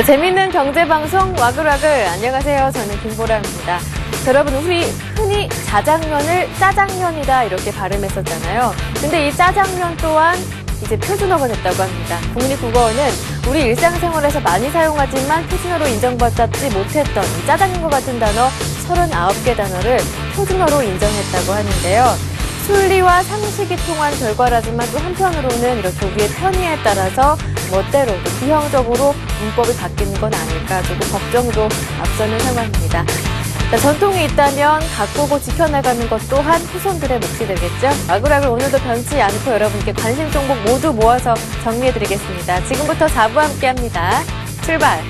재미있는 경제방송 와글와글. 안녕하세요. 저는 김보라입니다. 여러분, 우리 흔히 자장면을 짜장면이다 이렇게 발음했었잖아요. 근데 이 짜장면 또한 이제 표준어가 됐다고 합니다. 국립국어원은 우리 일상생활에서 많이 사용하지만 표준어로 인정받지 못했던 이 짜장면과 같은 단어 39개 단어를 표준어로 인정했다고 하는데요. 순리와 상식이 통한 결과라지만 또 한편으로는 이렇게 우리의 편의에 따라서 멋대로 또 기형적으로 문법이 바뀌는 건 아닐까 조금 걱정도 앞서는 상황입니다. 자, 전통이 있다면 가꾸고 지켜나가는 것 또한 후손들의 몫이 되겠죠. 와글와글 오늘도 변치 않고 여러분께 관심 종목 모두 모아서 정리해드리겠습니다. 지금부터 4부 함께합니다. 출발!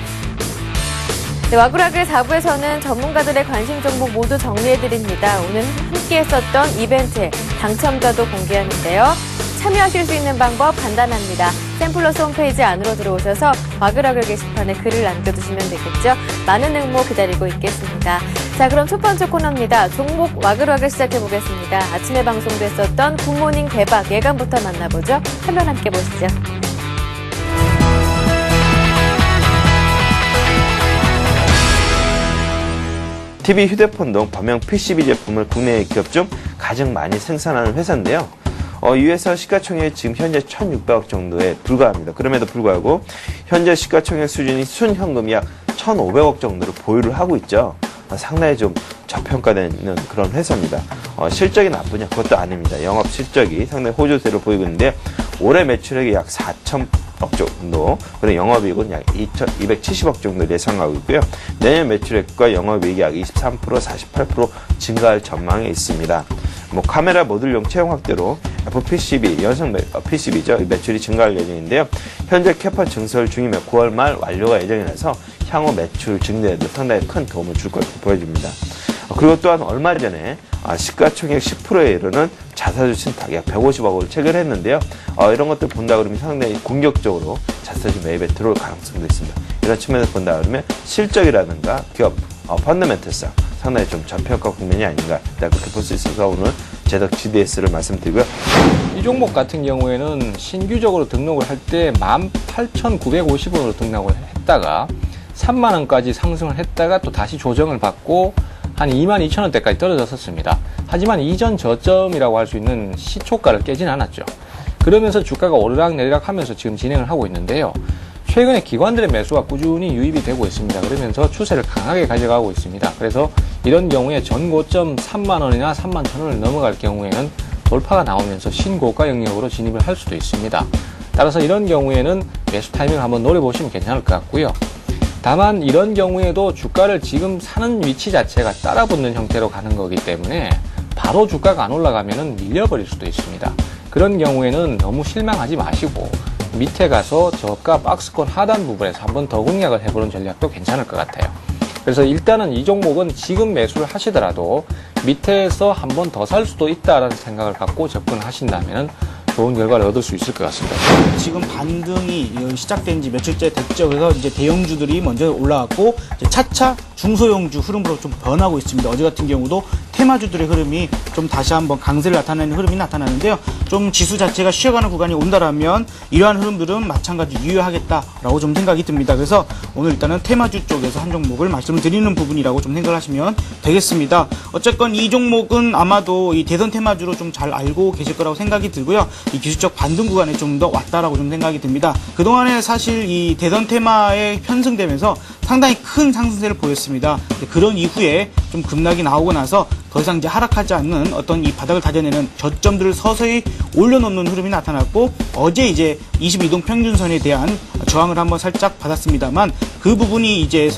네, 와글와글 4부에서는 전문가들의 관심 종목 모두 정리해드립니다. 오늘 함께 했었던 이벤트의 당첨자도 공개하는데요. 참여하실 수 있는 방법 간단합니다. 샘플러스 홈페이지 안으로 들어오셔서 와글와글 게시판에 글을 남겨두시면 되겠죠. 많은 응모 기다리고 있겠습니다. 자, 그럼 첫 번째 코너입니다. 종목 와글와글 시작해보겠습니다. 아침에 방송됐었던 굿모닝 대박 예감부터 만나보죠. 화면 함께 보시죠. TV, 휴대폰 등 범용 PCB 제품을 국내 기업 중 가장 많이 생산하는 회사인데요. 이 회사 시가총액이 지금 현재 1,600억 정도에 불과합니다. 그럼에도 불구하고 현재 시가총액 수준이 순현금이 약 1,500억 정도를 보유를 하고 있죠. 상당히 좀 저평가되는 그런 회사입니다. 실적이 나쁘냐? 그것도 아닙니다. 영업 실적이 상당히 호조세를 보이고 있는데 올해 매출액이 약 4,000억 정도, 그리고 영업이익은 약 2,270억 정도 예상하고 있고요. 내년 매출액과 영업이익이 약 23%, 48% 증가할 전망이 있습니다. 카메라 모듈용 채용 확대로 FPCB, 연성 PCB죠. 매출이 증가할 예정인데요. 현재 캐파 증설 중이며 9월 말 완료가 예정이라서 향후 매출 증대에도 상당히 큰 도움을 줄 것으로 보여집니다. 그리고 또한 얼마 전에 시가총액 10%에 이르는 자사주 신탁 약 150억을 체결했는데요. 이런 것들 본다 그러면 상당히 공격적으로 자사주 매입에 들어올 가능성도 있습니다. 이런 측면에서 본다 그러면 실적이라든가 기업 펀더멘털상 상당히 좀 저평가 국면이 아닌가 그렇게 볼 수 있어서 오늘 제덕 GDS를 말씀드리고요. 이 종목 같은 경우에는 신규적으로 등록을 할 때 18,950원으로 등록을 했다가 3만 원까지 상승을 했다가 또 다시 조정을 받고 한 22,000원대까지 떨어졌었습니다. 하지만 이전 저점이라고 할 수 있는 시초가를 깨진 않았죠. 그러면서 주가가 오르락내리락 하면서 지금 진행을 하고 있는데요. 최근에 기관들의 매수가 꾸준히 유입이 되고 있습니다. 그러면서 추세를 강하게 가져가고 있습니다. 그래서 이런 경우에 전고점 3만 원이나 3만 1,000원을 넘어갈 경우에는 돌파가 나오면서 신고가 영역으로 진입을 할 수도 있습니다. 따라서 이런 경우에는 매수 타이밍을 한번 노려보시면 괜찮을 것 같고요. 다만 이런 경우에도 주가를 지금 사는 위치 자체가 따라붙는 형태로 가는 거기 때문에 바로 주가가 안 올라가면 밀려버릴 수도 있습니다. 그런 경우에는 너무 실망하지 마시고 밑에 가서 저가 박스권 하단 부분에서 한번 더 공략을 해보는 전략도 괜찮을 것 같아요. 그래서 일단은 이 종목은 지금 매수를 하시더라도 밑에서 한번 더 살 수도 있다라는 생각을 갖고 접근하신다면 좋은 결과를 얻을 수 있을 것 같습니다. 지금 반등이 시작된 지 며칠째 됐죠. 그래서 이제 대형주들이 먼저 올라왔고 이제 차차 중소형주 흐름으로 좀 변하고 있습니다. 어제 같은 경우도 테마주들의 흐름이 좀 다시 한번 강세를 나타내는 흐름이 나타나는데요. 좀 지수 자체가 쉬어가는 구간이 온다라면 이러한 흐름들은 마찬가지 유효하겠다라고 좀 생각이 듭니다. 그래서 오늘 일단은 테마주 쪽에서 한 종목을 말씀을 드리는 부분이라고 좀 생각을 하시면 되겠습니다. 어쨌건 이 종목은 아마도 이 대선 테마주로 좀 잘 알고 계실 거라고 생각이 들고요. 이 기술적 반등 구간에 좀 더 왔다라고 좀 생각이 듭니다. 그동안에 사실 이 대선 테마에 편승되면서 상당히 큰 상승세를 보였습니다. 그런 이후에 좀 급락이 나오고 나서 더 이상 이제 하락하지 않는 어떤 이 바닥을 다져내는 저점들을 서서히 올려놓는 흐름이 나타났고 어제 이제 22동 평균선에 대한 저항을 한번 살짝 받았습니다만 그 부분이 이제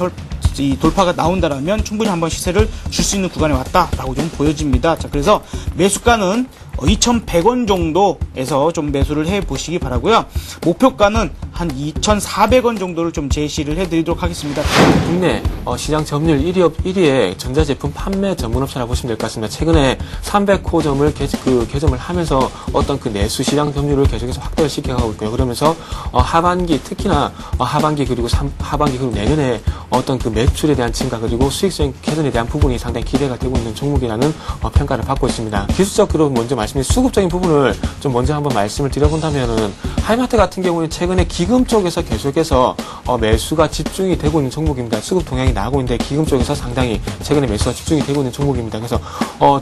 이 돌파가 나온다라면 충분히 한번 시세를 줄 수 있는 구간에 왔다라고 좀 보여집니다. 자, 그래서 매수가는 2,100원 정도에서 좀 매수를 해 보시기 바라고요. 목표가는 한 2,400원 정도를 좀 제시를 해드리도록 하겠습니다. 국내 시장 점유율 1위의 전자제품 판매 전문업체라고 보시면 될 것 같습니다. 최근에 300호점을 개점을 하면서 어떤 그 내수 시장 점유율을 계속해서 확대를 시켜가고 있고요. 그러면서 하반기 특히나 하반기 그리고 하반기 그리고 내년에 어떤 그 매출에 대한 증가 그리고 수익성 개선에 대한 부분이 상당히 기대가 되고 있는 종목이라는 평가를 받고 있습니다. 기술적으로 먼저 수급적인 부분을 좀 먼저 한번 말씀을 드려본다면은 하이마트 같은 경우는 최근에 기금 쪽에서 계속해서 매수가 집중이 되고 있는 종목입니다. 수급 동향이 나오고 있는데 기금 쪽에서 상당히 최근에 매수가 집중이 되고 있는 종목입니다. 그래서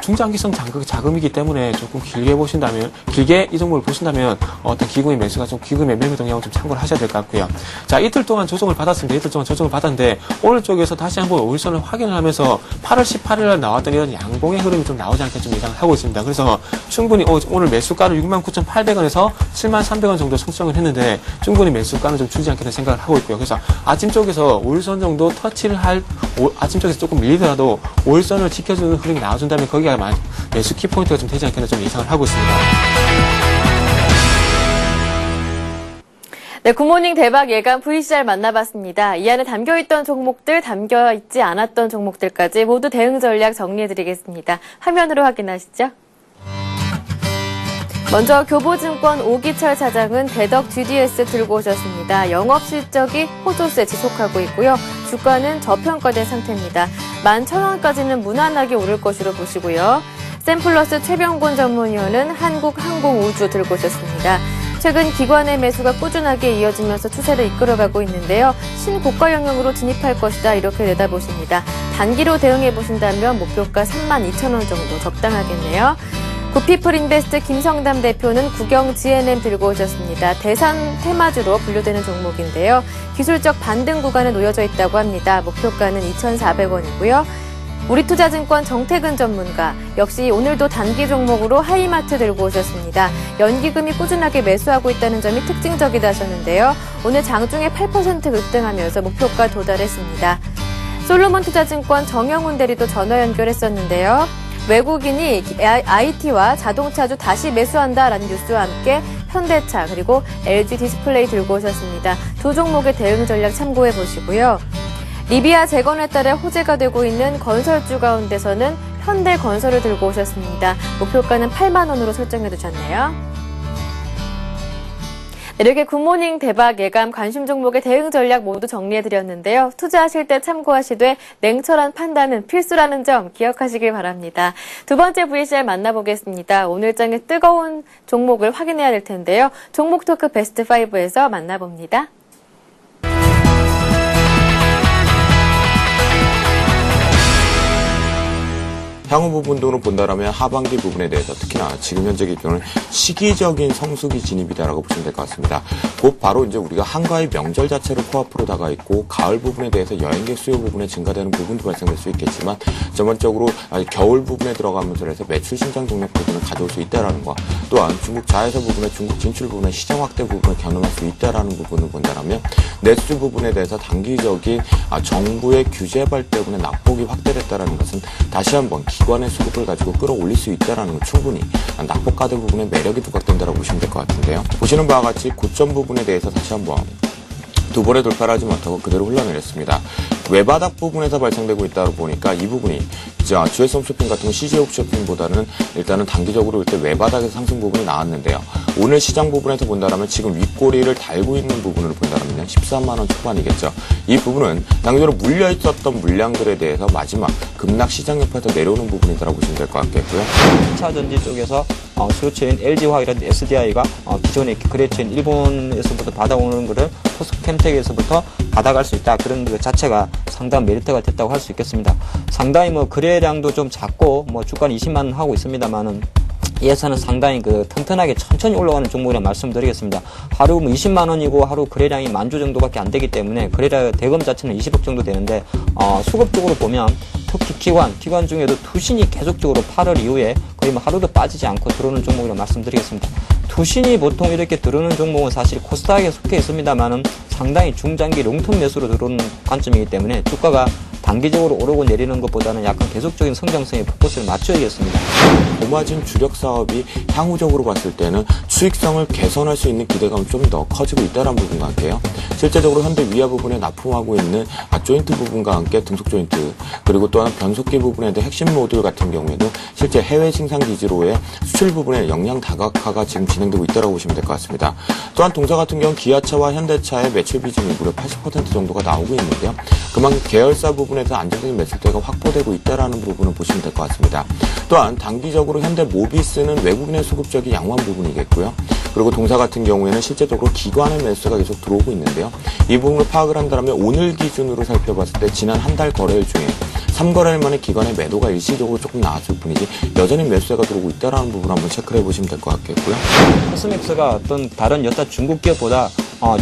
중장기성 자금이기 때문에 조금 길게 이 종목을 보신다면 어떤 기금의 매수가 좀 기금의 매매 동향을 좀 참고를 하셔야 될 것 같고요. 자, 이틀 동안 조정을 받았습니다. 이틀 동안 조정을 받았는데 오늘 쪽에서 다시 한번 5일선을 확인을 하면서 8월 18일 날 나왔던 이런 양봉의 흐름이 좀 나오지 않게 좀 예상을 하고 있습니다. 그래서 충분히 오늘 매수가를 69,800원에서 73,300원 정도 형성을 했는데 충분히 매수가는 좀 줄지 않겠다는 생각을 하고 있고요. 그래서 아침 쪽에서 5일선 정도 터치를 아침 쪽에서 조금 밀리더라도 5일선을 지켜주는 흐름이 나와준다면 거기가 매수 키포인트가 좀 되지 않겠나 좀 예상을 하고 있습니다. 네, 굿모닝 대박 예감 VCR 만나봤습니다. 이 안에 담겨있던 종목들, 담겨있지 않았던 종목들까지 모두 대응 전략 정리해드리겠습니다. 화면으로 확인하시죠. 먼저 교보증권 오기철 차장은 대덕 GDS 들고 오셨습니다. 영업실적이 호조세 지속하고 있고요. 주가는 저평가된 상태입니다. 11,000원까지는 무난하게 오를 것으로 보시고요. 샘플러스 최병곤 전문위원은 한국항공우주 들고 오셨습니다. 최근 기관의 매수가 꾸준하게 이어지면서 추세를 이끌어가고 있는데요. 신고가 영역으로 진입할 것이다 이렇게 내다보십니다. 단기로 대응해 보신다면 목표가 32,000원 정도 적당하겠네요. 구피플인베스트 김성담 대표는 국영 GNM 들고 오셨습니다. 대산 테마주로 분류되는 종목인데요. 기술적 반등 구간에 놓여져 있다고 합니다. 목표가는 2,400원이고요. 우리투자증권 정태근 전문가 역시 오늘도 단기 종목으로 하이마트 들고 오셨습니다. 연기금이 꾸준하게 매수하고 있다는 점이 특징적이다 하셨는데요. 오늘 장중에 8% 급등하면서 목표가 도달했습니다. 솔로몬 투자증권 정영훈 대리도 전화 연결했었는데요. 외국인이 IT와 자동차주 다시 매수한다라는 뉴스와 함께 현대차 그리고 LG 디스플레이 들고 오셨습니다. 두 종목의 대응 전략 참고해 보시고요. 리비아 재건에 따라 호재가 되고 있는 건설주 가운데서는 현대건설을 들고 오셨습니다. 목표가는 8만 원으로 설정해 두셨네요. 이렇게 굿모닝 대박 예감 관심 종목의 대응 전략 모두 정리해드렸는데요. 투자하실 때 참고하시되 냉철한 판단은 필수라는 점 기억하시길 바랍니다. 두 번째 VCR 만나보겠습니다. 오늘장의 뜨거운 종목을 확인해야 될 텐데요. 종목 토크 베스트 5에서 만나봅니다. 향후 부분으로 본다라면 하반기 부분에 대해서 특히나 지금 현재 기준은 시기적인 성수기 진입이다라고 보시면 될 것 같습니다. 곧 바로 이제 우리가 한가위 명절 자체로 코앞으로 다가 있고 가을 부분에 대해서 여행객 수요 부분에 증가되는 부분도 발생될 수 있겠지만 전반적으로 겨울 부분에 들어가면서 해서 매출 신장 동력 부분을 가져올 수 있다라는 거, 또한 중국 자회사 부분에 중국 진출 부분에 시장 확대 부분을 겨눈할 수 있다라는 부분을 본다라면 내수 부분에 대해서 단기적인 정부의 규제발 때문에 낙폭이 확대됐다라는 것은 다시 한번 기관의 수급을 가지고 끌어올릴 수 있다는 건 충분히 낙폭 가드 부분의 매력이 부각된다고 보시면 될 것 같은데요. 보시는 바와 같이 고점 부분에 대해서 다시 한번 두 번의 돌파를 하지 못하고 그대로 흘러내렸습니다. 외바닥 부분에서 발생되고 있다 보니까 이 부분이 GSM 쇼핑 같은 CJ 옵쇼핑보다는 일단은 단기적으로 일단 외바닥에서 상승 부분이 나왔는데요. 오늘 시장 부분에서 본다면 지금 윗꼬리를 달고 있는 부분으로 본다면 13만 원 초반이겠죠. 이 부분은 단기적으로 물려 있었던 물량들에 대해서 마지막 급락 시장 옆에서 내려오는 부분이라고 보시면 될 것 같겠고요. 2차 전지 쪽에서 수요처인 LG화학이라든지 SDI가 기존의 거래처인 일본에서부터 받아오는 것을 포스캠텍에서부터 받아갈 수 있다. 그런 것 자체가 상당한 메리트가 됐다고 할 수 있겠습니다. 상당히 거래량도 좀 작고 주가는 20만 원 하고 있습니다만은 예산은 상당히 튼튼하게 천천히 올라가는 종목이라 말씀드리겠습니다. 하루 20만 원이고 하루 거래량이 10,000주 정도밖에 안 되기 때문에 거래량 대금 자체는 20억 정도 되는데 수급적으로 보면 특히 기관 중에도 투신이 계속적으로 8월 이후에 거의 하루도 빠지지 않고 들어오는 종목이라 말씀드리겠습니다. 투신이 보통 이렇게 들어오는 종목은 사실 코스닥에 속해 있습니다만은 상당히 중장기 롱텀 매수로 들어오는 관점이기 때문에 주가가 단기적으로 오르고 내리는 것보다는 약간 계속적인 성장성에 포커스를 맞춰야겠습니다. 고마진 주력 사업이 향후적으로 봤을 때는 수익성을 개선할 수 있는 기대감이 좀 더 커지고 있다는 부분과 함께요. 실제적으로 현대 위아 부분에 납품하고 있는 조인트 부분과 함께 등속 조인트, 그리고 또한 변속기 부분에 대한 핵심 모듈 같은 경우에도 실제 해외 생산 기지로의 수출 부분의 역량 다각화가 지금 진행되고 있다고 보시면 될 것 같습니다. 또한 동사 같은 경우 기아차와 현대차의 매출 비중이 무려 80% 정도가 나오고 있는데요. 그만큼 계열사 부분에서 안정적인 매출대가 확보되고 있다는 부분을 보시면 될 것 같습니다. 또한 단기적으로 현대 모비스는 외국인의 수급적인 양호한 부분이겠고요. 그리고 동사 같은 경우에는 실제적으로 기관의 매수가 계속 들어오고 있는데요. 이 부분을 파악을 한다면 오늘 기준으로 살펴봤을 때 지난 한 달 거래일 중에 3거래일 만에 기관의 매도가 일시적으로 조금 나왔을 뿐이지 여전히 매수세가 들어오고 있다는 부분 한번 체크를 해보시면 될 것 같겠고요. 코스맥스가 어떤 다른 여타 중국 기업보다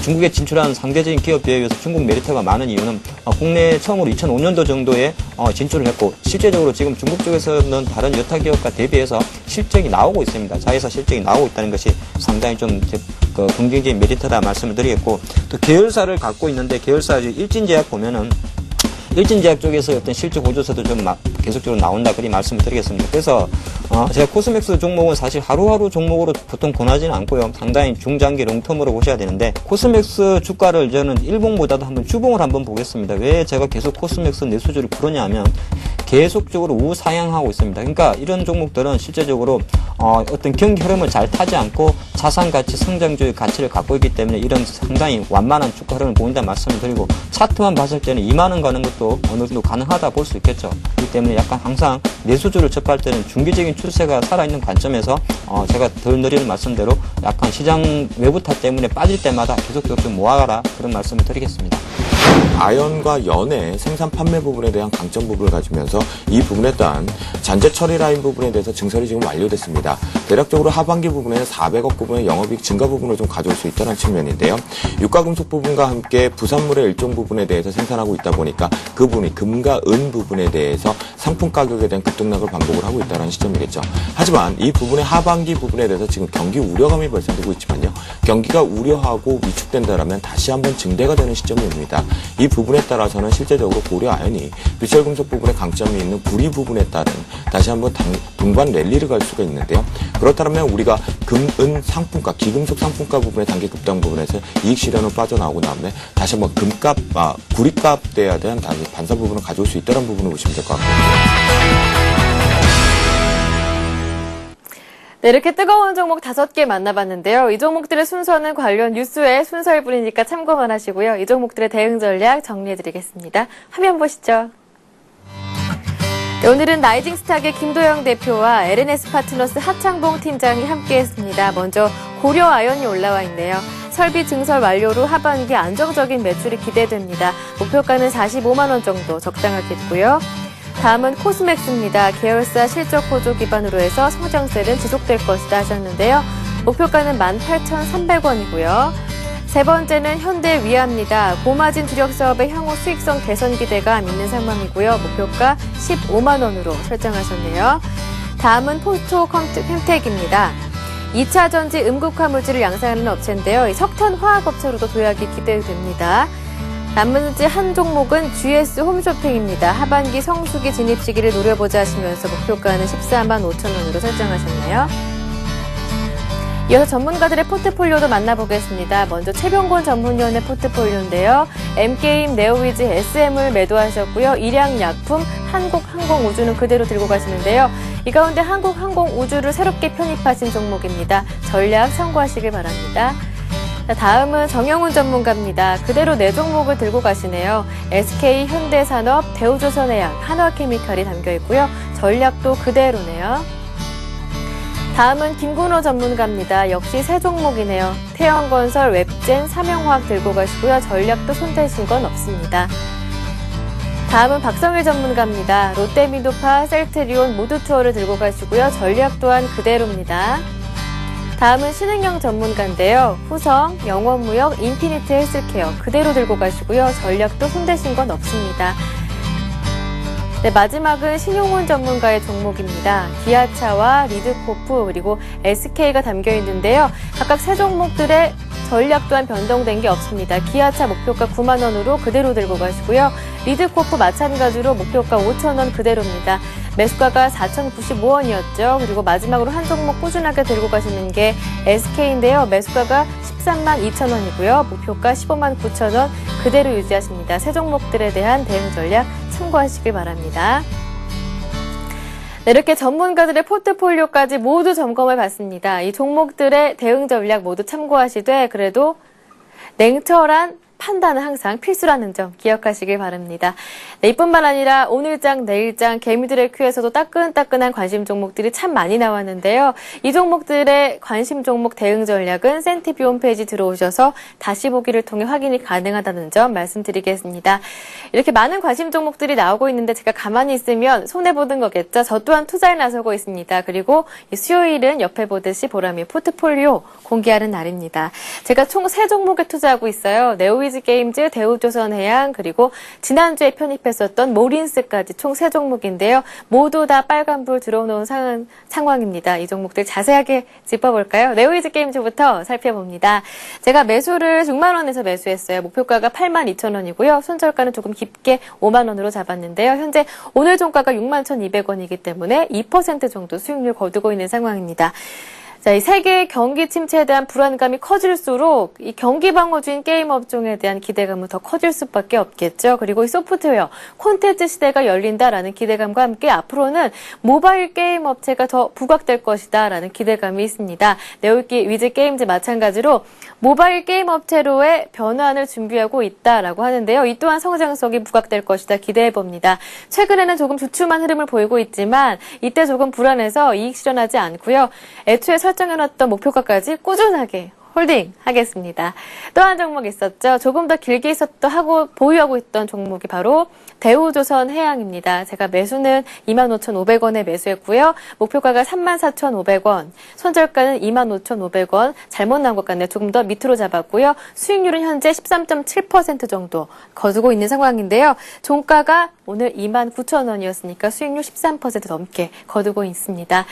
중국에 진출한 상대적인 기업에 비해서 중국 메리트가 많은 이유는 국내에 처음으로 2005년도 정도에 진출을 했고 실제적으로 지금 중국 쪽에서는 다른 여타 기업과 대비해서 실적이 나오고 있습니다. 자회사 실적이 나오고 있다는 것이 상당히 좀 긍정적인 메리트다 말씀을 드리겠고 또 계열사를 갖고 있는데 계열사 일진제약 보면은 일진제약 쪽에서 어떤 실적 보조서도 좀 계속적으로 나온다 그리 말씀을 드리겠습니다. 그래서 제가 코스맥스 종목은 사실 하루하루 종목으로 보통 권하지는 않고요. 상당히 중장기 롱텀으로 보셔야 되는데 코스맥스 주가를 저는 일봉보다도 한번 주봉을 한번 보겠습니다. 왜 제가 계속 코스맥스 내수주를 부르냐면 계속적으로 우상향하고 있습니다. 그러니까 이런 종목들은 실제적으로 어떤 경기 흐름을 잘 타지 않고 자산 가치, 성장주의 가치를 갖고 있기 때문에 이런 상당히 완만한 주가 흐름을 보인다는 말씀을 드리고 차트만 봤을 때는 2만 원 가는 것도 어느 정도 가능하다 볼 수 있겠죠. 그렇기 때문에 약간 항상 내수주를 접할 때는 중기적인 추세가 살아있는 관점에서 제가 덜 느리는 말씀대로 약간 시장 외부 탓 때문에 빠질 때마다 계속적으로 좀 모아가라 그런 말씀을 드리겠습니다. 아연과 연의 생산 판매 부분에 대한 강점 부분을 가지면서 이 부분에 따른 잔재 처리 라인 부분에 대해서 증설이 지금 완료됐습니다. 대략적으로 하반기 부분에는 400억 부분의 영업이익 증가 부분을 좀 가져올 수 있다는 측면인데요. 유가금속 부분과 함께 부산물의 일종 부분에 대해서 생산하고 있다 보니까 그 부분이 금과 은 부분에 대해서 상품 가격에 대한 급등락을 반복을 하고 있다는 시점이겠죠. 하지만 이 부분의 하반기 부분에 대해서 지금 경기 우려감이 발생되고 있지만요. 경기가 우려하고 위축된다라면 다시 한번 증대가 되는 시점이 옵니다. 이 부분에 따라서는 실제적으로 고려 아연이 비철금속 부분에 강점이 있는 구리 부분에 따른 다시 한번 동반 랠리를 갈 수가 있는데요. 그렇다면 우리가 금, 은 상품가, 기금속 상품가 부분의 단기 급등 부분에서 이익 실현으로 빠져나오고 나면 다시 한번 금값, 구리값에 대한 다시 반사 부분을 가져올 수 있다는 부분을 보시면 될 것 같고요. 네, 이렇게 뜨거운 종목 5개 만나봤는데요. 이 종목들의 순서는 관련 뉴스의 순서일 뿐이니까 참고만 하시고요. 이 종목들의 대응 전략 정리해드리겠습니다. 화면 보시죠. 네, 오늘은 라이징스탁의 김도영 대표와 LNS 파트너스 하창봉 팀장이 함께했습니다. 먼저 고려아연이 올라와 있네요. 설비 증설 완료로 하반기 안정적인 매출이 기대됩니다. 목표가는 45만 원 정도 적당하겠고요. 다음은 코스맥스입니다. 계열사 실적 호조 기반으로 해서 성장세는 지속될 것이다 하셨는데요. 목표가는 18,300원이고요. 세 번째는 현대위아입니다. 고마진 주력 사업의 향후 수익성 개선 기대감 있는 상황이고요. 목표가 15만 원으로 설정하셨네요. 다음은 포스토캠텍입니다. 2차 전지 음극화 물질을 양산하는 업체인데요. 이 석탄 화학 업체로도 도약이 기대됩니다. 나머지 한 종목은 GS 홈쇼핑입니다. 하반기 성수기 진입 시기를 노려보자 하시면서 목표가는 14만 5천 원으로 설정하셨네요. 이어서 전문가들의 포트폴리오도 만나보겠습니다. 먼저 최병곤 전문위원의 포트폴리오인데요. M게임, 네오위즈, SM을 매도하셨고요. 일양약품, 한국항공우주는 그대로 들고 가시는데요. 이 가운데 한국항공우주를 새롭게 편입하신 종목입니다. 전략 참고하시길 바랍니다. 다음은 정영훈 전문가입니다. 그대로 4종목을 들고 가시네요. SK, 현대산업, 대우조선해양, 한화케미칼이 담겨있고요. 전략도 그대로네요. 다음은 김근호 전문가입니다. 역시 3종목이네요. 태영건설, 웹젠, 삼영화학 들고 가시고요. 전략도 손대신 건 없습니다. 다음은 박성일 전문가입니다. 롯데미노파, 셀트리온, 모두투어를 들고 가시고요. 전략 또한 그대로입니다. 다음은 신흥영 전문가인데요. 후성, 영원무역, 인피니트 헬스케어 그대로 들고 가시고요. 전략도 손대신 건 없습니다. 네, 마지막은 신용훈 전문가의 종목입니다. 기아차와 리드코프 그리고 SK가 담겨 있는데요. 각각 3종목들의 전략 또한 변동된 게 없습니다. 기아차 목표가 9만 원으로 그대로 들고 가시고요. 리드코프 마찬가지로 목표가 5천 원 그대로입니다. 매수가가 4,095원이었죠. 그리고 마지막으로 한 종목 꾸준하게 들고 가시는 게 SK인데요. 매수가가 13만 2천 원이고요. 목표가 15만 9천 원 그대로 유지하십니다. 3종목들에 대한 대응 전략 참고하시길 바랍니다. 네, 이렇게 전문가들의 포트폴리오까지 모두 점검해 봤습니다. 이 종목들의 대응 전략 모두 참고하시되 그래도 냉철한 판단은 항상 필수라는 점 기억하시길 바랍니다. 네, 이뿐만 아니라 오늘장, 내일장, 개미들의 큐에서도 따끈따끈한 관심 종목들이 참 많이 나왔는데요. 이 종목들의 관심 종목 대응 전략은 센티비 홈페이지 들어오셔서 다시 보기를 통해 확인이 가능하다는 점 말씀드리겠습니다. 이렇게 많은 관심 종목들이 나오고 있는데 제가 가만히 있으면 손해보는 거겠죠. 저 또한 투자에 나서고 있습니다. 그리고 이 수요일은 옆에 보듯이 보람의 포트폴리오 공개하는 날입니다. 제가 총 3종목에 투자하고 있어요. 네오이즈게임즈, 대우조선해양, 그리고 지난주에 편입했었던 모린스까지 총 3종목인데요. 모두 다 빨간불 들어오는 상황입니다. 이 종목들 자세하게 짚어볼까요? 네오이즈게임즈부터 살펴봅니다. 제가 매수를 6만 원에서 매수했어요. 목표가가 82,000원이고요. 손절가는 조금 깊게 5만 원으로 잡았는데요. 현재 오늘 종가가 61,200원이기 때문에 2% 정도 수익률 거두고 있는 상황입니다. 자, 이 세계 경기 침체에 대한 불안감이 커질수록 이 경기 방어주인 게임 업종에 대한 기대감은 더 커질 수밖에 없겠죠. 그리고 이 소프트웨어, 콘텐츠 시대가 열린다라는 기대감과 함께 앞으로는 모바일 게임 업체가 더 부각될 것이다라는 기대감이 있습니다. 네오이즈 게임즈 마찬가지로 모바일 게임 업체로의 변환을 준비하고 있다라고 하는데요. 이 또한 성장성이 부각될 것이다 기대해봅니다. 최근에는 조금 주춤한 흐름을 보이고 있지만 이때 조금 불안해서 이익 실현하지 않고요. 애초에 설정해놨던 목표가까지 꾸준하게 홀딩 하겠습니다. 또 한 종목 있었죠. 조금 더 길게 하고 보유하고 있던 종목이 바로 대우조선해양입니다. 제가 매수는 25,500원에 매수했고요. 목표가가 34,500원, 손절가는 25,500원. 잘못 나온 것 같네요. 조금 더 밑으로 잡았고요. 수익률은 현재 13.7% 정도 거두고 있는 상황인데요. 종가가 오늘 29,000원이었으니까 수익률 13% 넘게 거두고 있습니다.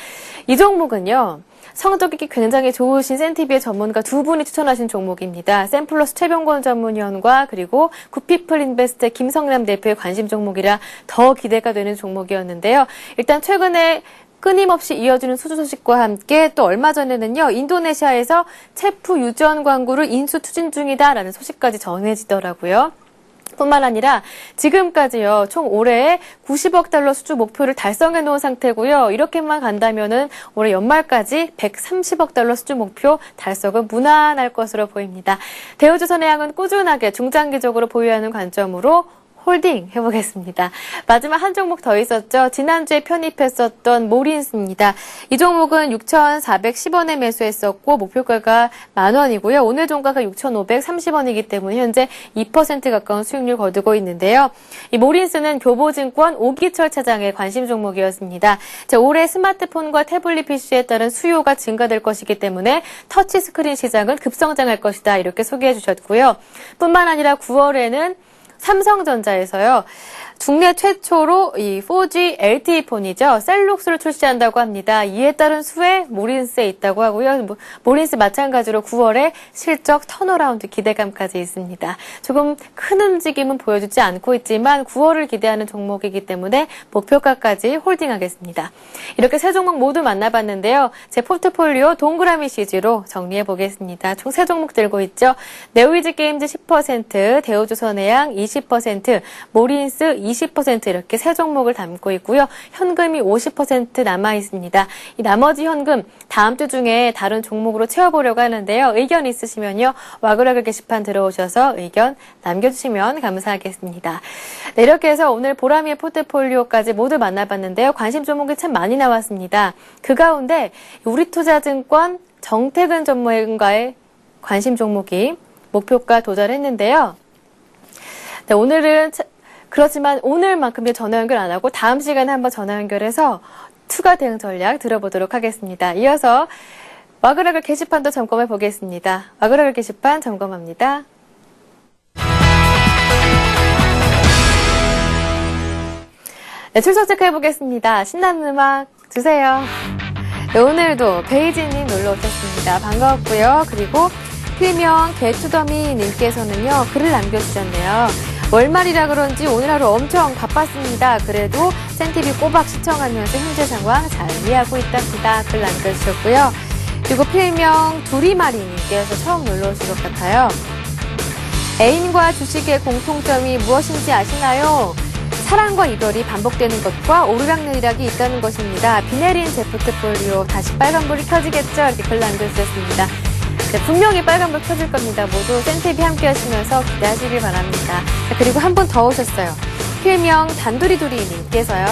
이 종목은요. 성적이 굉장히 좋으신 센티비의 전문가 두 분이 추천하신 종목입니다. 샘플러스 최병권 전문위원과 그리고 구피플 인베스트의 김성남 대표의 관심 종목이라 더 기대가 되는 종목이었는데요. 일단 최근에 끊임없이 이어지는 수주 소식과 함께 또 얼마 전에는요. 인도네시아에서 체프 유전 광고를 인수 추진 중이다라는 소식까지 전해지더라고요. 뿐만 아니라 지금까지요. 총 올해에 90억 달러 수주 목표를 달성해 놓은 상태고요. 이렇게만 간다면은 올해 연말까지 130억 달러 수주 목표 달성은 무난할 것으로 보입니다. 대우조선해양은 꾸준하게 중장기적으로 보유하는 관점으로 홀딩 해보겠습니다. 마지막 한 종목 더 있었죠. 지난주에 편입했었던 모린스입니다. 이 종목은 6,410원에 매수했었고 목표가가 10,000원이고요. 오늘 종가가 6,530원이기 때문에 현재 2% 가까운 수익률 거두고 있는데요. 이 모린스는 교보증권 오기철 차장의 관심 종목이었습니다. 올해 스마트폰과 태블릿 PC에 따른 수요가 증가될 것이기 때문에 터치스크린 시장은 급성장할 것이다 이렇게 소개해 주셨고요. 뿐만 아니라 9월에는 삼성전자에서요. 국내 최초로 이 4G LTE 폰이죠. 셀록스를 출시한다고 합니다. 이에 따른 수혜 모린스에 있다고 하고요. 모린스 마찬가지로 9월에 실적 턴어라운드 기대감까지 있습니다. 조금 큰 움직임은 보여주지 않고 있지만 9월을 기대하는 종목이기 때문에 목표가까지 홀딩하겠습니다. 이렇게 세 종목 모두 만나봤는데요. 제 포트폴리오 동그라미 CG로 정리해보겠습니다. 총 3종목 들고 있죠. 네오이즈게임즈 10%, 대우조선해양 20%, 모린스 20% 이렇게 3종목을 담고 있고요. 현금이 50% 남아있습니다. 이 나머지 현금 다음 주 중에 다른 종목으로 채워보려고 하는데요. 의견 있으시면요. 와그라그 게시판 들어오셔서 의견 남겨주시면 감사하겠습니다. 네, 이렇게 해서 오늘 보람이의 포트폴리오까지 모두 만나봤는데요. 관심 종목이 참 많이 나왔습니다. 그 가운데 우리투자증권 정태근 전문가의 관심 종목이 목표가 도달했는데요. 네, 오늘은 그렇지만 오늘만큼은 전화 연결 안 하고 다음 시간에 한번 전화 연결해서 추가 대응 전략 들어보도록 하겠습니다. 이어서 와그라그 게시판도 점검해 보겠습니다. 와그라그 게시판 점검합니다. 네, 출석 체크해 보겠습니다. 신나는 음악 주세요. 네, 오늘도 베이지님 놀러 오셨습니다. 반가웠고요. 그리고 필명 개투더미 님께서는요. 글을 남겨주셨네요. 월말이라 그런지 오늘 하루 엄청 바빴습니다. 그래도 센티비 꼬박 시청하면서 현재 상황 잘 이해하고 있답니다. 글 남겨주셨고요. 그리고 필명 두리마리님께서 처음 놀러 오신 것 같아요. 애인과 주식의 공통점이 무엇인지 아시나요? 사랑과 이별이 반복되는 것과 오르락내리락이 있다는 것입니다. 비 내린 제 포트폴리오 다시 빨간불이 켜지겠죠? 이렇게 글 남겨주셨습니다. 네, 분명히 빨간불 켜질 겁니다. 모두 센TV 함께 하시면서 기대하시길 바랍니다. 자, 그리고 한 분 더 오셨어요. 필명 단두리두리님께서요.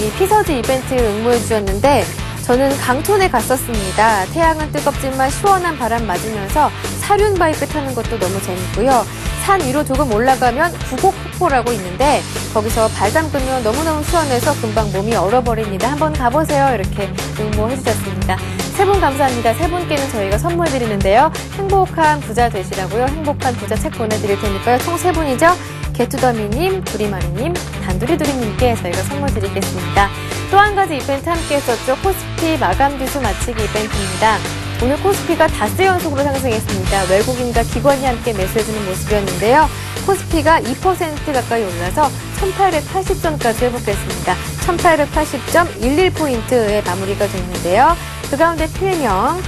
이 피서지 이벤트 응모해 주셨는데 저는 강촌에 갔었습니다. 태양은 뜨겁지만 시원한 바람 맞으면서 사륜 바이크 타는 것도 너무 재밌고요. 산 위로 조금 올라가면 구곡폭포라고 있는데 거기서 발 담그면 너무너무 시원해서 금방 몸이 얼어버립니다. 한번 가보세요. 이렇게 응모해 주셨습니다. 세 분 감사합니다. 세 분께는 저희가 선물 드리는데요. 행복한 부자 되시라고요. 행복한 부자 책 보내드릴 테니까요. 총 세 분이죠. 개투더미님, 두리마리님, 단두리두리님께 저희가 선물 드리겠습니다. 또 한 가지 이벤트 함께 했었죠. 코스피 마감 지수 맞추기 이벤트입니다. 오늘 코스피가 닷새 연속으로 상승했습니다. 외국인과 기관이 함께 매수해주는 모습이었는데요. 코스피가 2% 가까이 올라서 1880점까지 회복했습니다. 1880.11포인트에 마무리가 됐는데요. 그 가운데 필명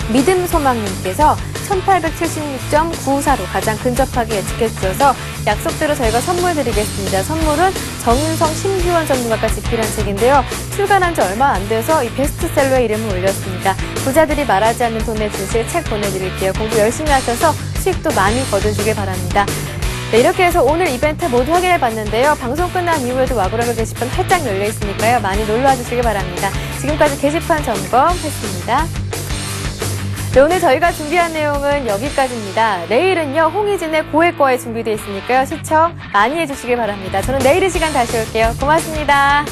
믿음소망님께서 1876.94로 가장 근접하게 예측해 주셔서 약속대로 저희가 선물 드리겠습니다. 선물은 정윤성 심규원 전문가가 집필한 책인데요. 출간한 지 얼마 안 돼서 이 베스트셀러에 이름을 올렸습니다. 부자들이 말하지 않는 돈에 주실 책 보내드릴게요. 공부 열심히 하셔서 수익도 많이 거두시길 바랍니다. 네, 이렇게 해서 오늘 이벤트 모두 확인해 봤는데요. 방송 끝난 이후에도 와그라그 게시판 활짝 열려 있으니까요. 많이 놀러와 주시길 바랍니다. 지금까지 게시판 점검했습니다. 네, 오늘 저희가 준비한 내용은 여기까지입니다. 내일은요, 홍희진의 고액과에 준비되어 있으니까요. 시청 많이 해주시길 바랍니다. 저는 내일 이 시간 다시 올게요. 고맙습니다.